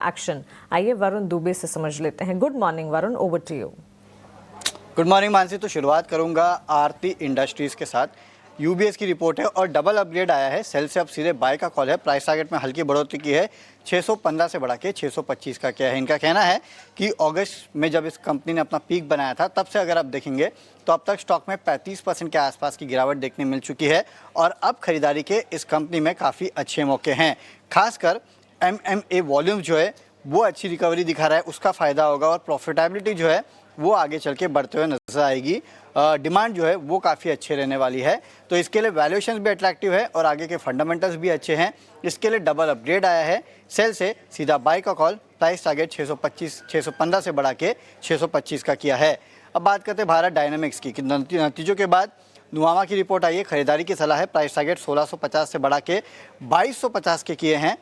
Action. आइए वरुण दुबे से समझ लेते हैं। Good morning Varun, over to you. Good morning Mansi. तो शुरुआत करूंगा आरती इंडस्ट्रीज के साथ। यूबीएस की रिपोर्ट है और डबल अपग्रेड आया है। सेल से अब सीधे बाय का कॉल है। प्राइस टारगेट में हल्की बढ़ोतरी की है, 615 से बढ़ा के 625 का किया है। इनका कहना है कि अगस्त में जब इस कंपनी ने अपना पीक बनाया था तब से अगर आप देखेंगे तो अब तक स्टॉक में 35% के आसपास की गिरावट देखने मिल चुकी है और अब खरीदारी के इस कंपनी में काफ़ी अच्छे मौके हैं। खासकर MMA वॉल्यूम जो है वो अच्छी रिकवरी दिखा रहा है, उसका फ़ायदा होगा और प्रॉफिटेबिलिटी जो है वो आगे चल के बढ़ते हुए नजर आएगी। डिमांड जो है वो काफ़ी अच्छे रहने वाली है, तो इसके लिए वैल्यूएशन भी अट्रैक्टिव है और आगे के फंडामेंटल्स भी अच्छे हैं। इसके लिए डबल अपग्रेड आया है। सेल से सीधा बाय का कॉल, प्राइस टारगेट 615 से बढ़ा के 625 का किया है। अब बात करते हैं भारत डायनामिक्स की। नतीजों के बाद नुआमा की रिपोर्ट आई है। खरीदारी की सलाह है। प्राइस टारगेट 1650 से बढ़ा के 2250 के किए हैं।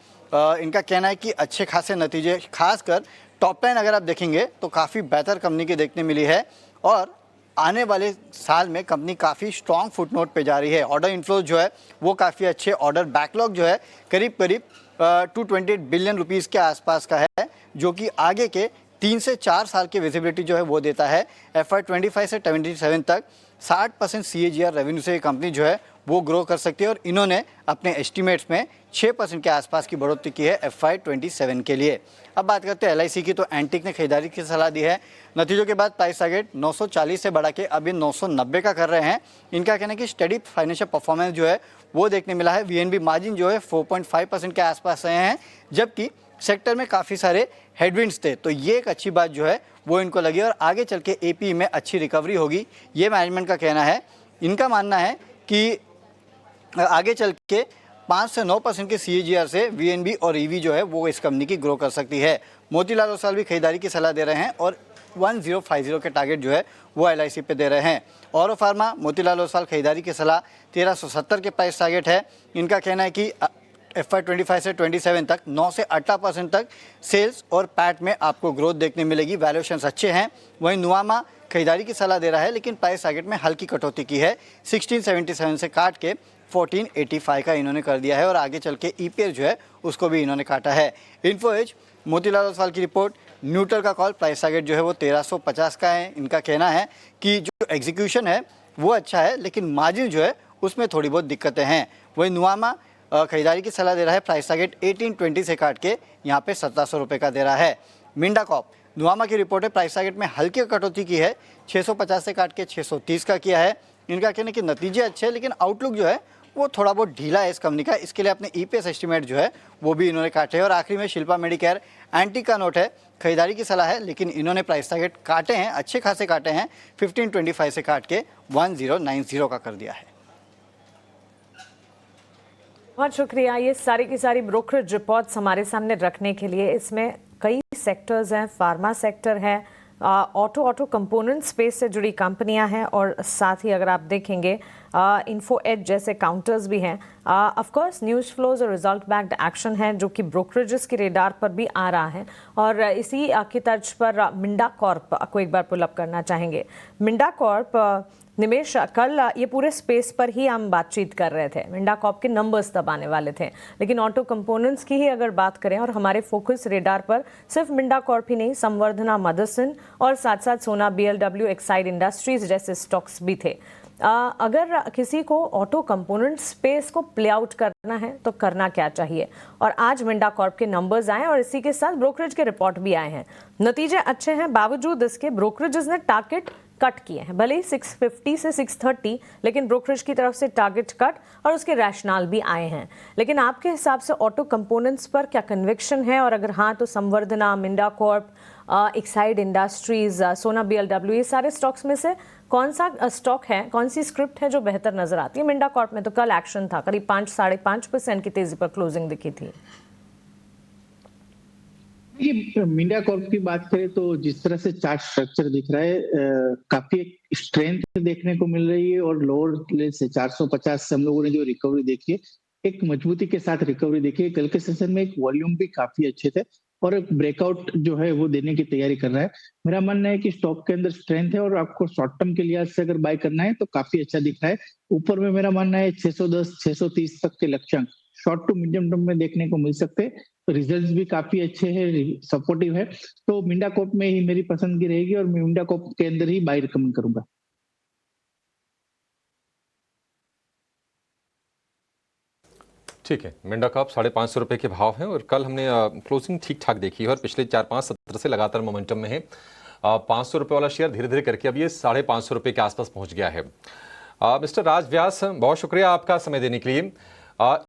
इनका कहना है कि अच्छे खासे नतीजे, खासकर टॉप लाइन अगर आप देखेंगे तो काफ़ी बेहतर कंपनी की देखने मिली है और आने वाले साल में कंपनी काफ़ी स्ट्रॉन्ग फुटनोट पे जा रही है। ऑर्डर इनफ्लो जो है वो काफ़ी अच्छे, ऑर्डर बैकलॉग जो है करीब 228 बिलियन रुपीज़ के आसपास का है, जो कि आगे के 3 से 4 साल की विजिबिलिटी जो है वो देता है। FY25 से 27 तक 60% CAGR रेवेन्यू से ये कंपनी जो है वो ग्रो कर सकती है और इन्होंने अपने एस्टिमेट्स में 6% के आसपास की बढ़ोतरी की है FY27 के लिए। अब बात करते हैं LIC की। तो एंटिक ने खरीदारी की सलाह दी है। नतीजों के बाद प्राइस टारगेट 940 से बढ़ा के अभी 990 का कर रहे हैं। इनका कहना है कि स्टडी फाइनेंशियल परफॉर्मेंस जो है वो देखने मिला है। VNB मार्जिन जो है 4.5% के आसपास रहे हैं, जबकि सेक्टर में काफ़ी सारे हेडविंड्स थे, तो ये एक अच्छी बात जो है वो इनको लगी और आगे चल के AP में अच्छी रिकवरी होगी, ये मैनेजमेंट का कहना है। इनका मानना है कि आगे चल के 5 से 9% के CAGR से VNB और EV जो है वो इस कंपनी की ग्रो कर सकती है। मोतीलाल ओसवाल भी खरीदारी की सलाह दे रहे हैं और 1050 के टारगेट जो है वो LIC पे दे रहे हैं। और फार्मा, मोतीलाल ओसवाल खरीदारी की सलाह 1370 के प्राइस टारगेट है। इनका कहना है कि FY25 से 27 तक 9 से 18% तक सेल्स और पैट में आपको ग्रोथ देखने मिलेगी। वैल्यूएशंस अच्छे हैं। वहीं नुआमा खरीदारी की सलाह दे रहा है, लेकिन प्राइस टारगेट में हल्की कटौती की है। 1677 से काट के 1485 का इन्होंने कर दिया है और आगे चल के EPS जो है उसको भी इन्होंने काटा है। इन्फो एज, मोतीलाल ओसवाल की रिपोर्ट, न्यूट्रल का कॉल, प्राइस टारगेट जो है वो 1350 का है। इनका कहना है कि जो एग्जीक्यूशन है वो अच्छा है, लेकिन मार्जिन जो है उसमें थोड़ी बहुत दिक्कतें हैं। वही नुआमा खरीदारी की सलाह दे रहा है। प्राइस टारगेट 1820 से काट के यहाँ पे 1700 रुपये का दे रहा है। मिंडा कॉप, नुआमा की रिपोर्ट है। प्राइस टारगेट में हल्की कटौती की है, 650 से काट के 630 का किया है। इनका कहना है कि नतीजे अच्छे हैं, लेकिन आउटलुक जो है वो थोड़ा बहुत ढीला है इस कंपनी का। इसके लिए अपने EPS एस्टिमेट जो है वो भी इन्होंने काटे हैं। और आखिरी में शिल्पा मेडिकेयर, एंटी का नोट है। खरीदारी की सलाह है, लेकिन इन्होंने प्राइस टारगेट काटे हैं, अच्छे खासे काटे हैं। 1525 से काट के 1090 का कर दिया है। बहुत शुक्रिया ये सारी की सारी ब्रोकरेज रिपोर्ट्स हमारे सामने रखने के लिए। इसमें कई सेक्टर्स हैं, फार्मा सेक्टर है, ऑटो कंपोनेंट स्पेस से जुड़ी कंपनियां हैं और साथ ही अगर आप देखेंगे इन्फो एज जैसे काउंटर्स भी हैं। ऑफ कोर्स न्यूज़ फ्लोज और रिजल्ट बैक्ड एक्शन है जो कि ब्रोकरेजेस के रेडार पर भी आ रहा है और इसी की तर्ज पर मिंडा कॉर्प को एक बार पुल अप करना चाहेंगे। मिंडा कॉर्प, निमेश, कल ये पूरे स्पेस पर ही हम बातचीत कर रहे थे। मिंडा कॉर्प के नंबर्स तब आने वाले थे, लेकिन ऑटो कंपोनेंट्स की ही अगर बात करें और हमारे फोकस रेडार पर सिर्फ मिंडा कॉर्प ही नहीं, संवर्धना मदरसन और साथ साथ सोना BLW, एक्साइड इंडस्ट्रीज जैसे स्टॉक्स भी थे। अगर किसी को ऑटो कंपोनेंट स्पेस को प्ले आउट करना है तो करना क्या चाहिए? और आज मिंडा कॉर्प के नंबर्स आए और इसी के साथ ब्रोकरेज के रिपोर्ट भी आए हैं। नतीजे अच्छे हैं, बावजूद इसके ब्रोकरेजेस ने टारगेट कट किए हैं। भले ही 650 से 630, लेकिन ब्रोकरेज की तरफ से टारगेट कट और उसके रैशनल भी आए हैं। लेकिन आपके हिसाब से ऑटो कंपोनेंट्स पर क्या कन्विक्शन है? और अगर हाँ तो संवर्धना, मिंडा कॉर्प, एक्साइड इंडस्ट्रीज, सोना BLW, ये सारे स्टॉक्स में से कौन सा स्टॉक है, कौन सी स्क्रिप्ट है जो बेहतर नजर आती है? मिंडा कॉर्प में तो कल एक्शन था, करीब 5-5.5% की तेजी पर क्लोजिंग दिखी थी। ये मिंडा कॉर्प की बात करें तो जिस तरह से चार्ट स्ट्रक्चर दिख रहा है, काफी स्ट्रेंथ देखने को मिल रही है और लोअर लेवल से 450 से हम लोगों ने जो रिकवरी देखी है, एक मजबूती के साथ रिकवरी देखी है। कल के सेशन में एक वॉल्यूम भी काफी अच्छे थे और एक ब्रेकआउट जो है वो देने की तैयारी कर रहा है। मेरा मानना है कि स्टॉक के अंदर स्ट्रेंथ है और आपको शॉर्ट टर्म के लिहाज से अगर बाय करना है तो काफी अच्छा दिख रहा है। ऊपर में मेरा मानना है 610 630 तक के लक्ष्यांक शॉर्ट टू मीडियम टर्म में देखने को मिल सकते हैं। रिजल्ट्स भी काफी अच्छे हैं, सपोर्टिव है, तो मिंडा कोप में ही मेरी पसंदगी रहेगी और मैं मिंडा कोप के अंदर ही बाय रिकमेंड करूंगा। ठीक है, मिंडा कप 550 रुपये के भाव हैं और कल हमने क्लोजिंग ठीक ठाक देखी है और पिछले 4-5 सत्र से लगातार मोमेंटम में है। 500 रुपये वाला शेयर धीरे धीरे करके अब ये 550 रुपये के आसपास पहुंच गया है। मिस्टर राज व्यास, बहुत शुक्रिया आपका समय देने के लिए।